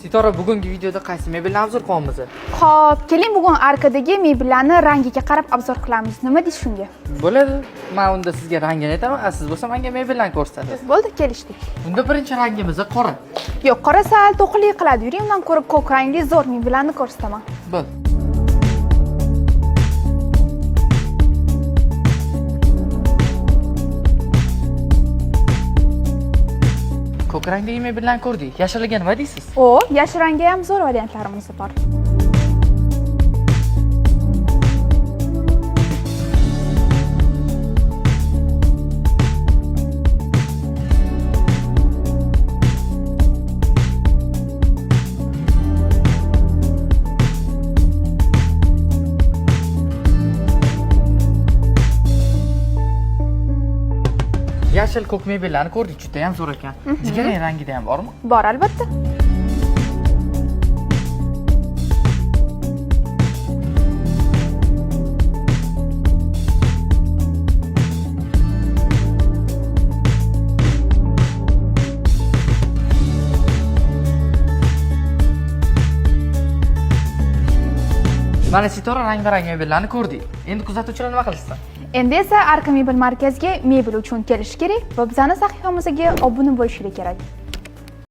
Sitora, bugungi videoda qaysi mebelni obzor qilyapmiz? Xo'p, keling bugun arkadagi mebellarni rangiga qarab obzor qilamiz. Nima deysiz shunga? Bo'ladi. Men unda sizga rangini aytaman, siz bo'lsa menga mebellarni ko'rsatasiz. Bo'ldi, kelishdik. Unda birinchi rangimiz qora. Yo'q, qora sal to'qlik qiladi. Yuring, undan ko'ra ko'k rangli zo'r mebellarni ko'rsataman. Bo'l. Ko'k rangdagi mebellarni ko'rdik. Yashiliga nima deysiz? O, yashil rangga ham zo'r variantlarimiz bor. Yashil ko'k mebellarni ko'rdik, juda ham zo'r ekan. Jigarrang rangida ham bormi? Bor, albatta. Mana Sitora rang-barang mebellarni ko'rdik. Endi kuzatuvchilar nima qilsin? Endi esa Arka Mebel markaziga mebel uchun kelish kerak va bizning sahifamizga obuna bo'lishlari kerak.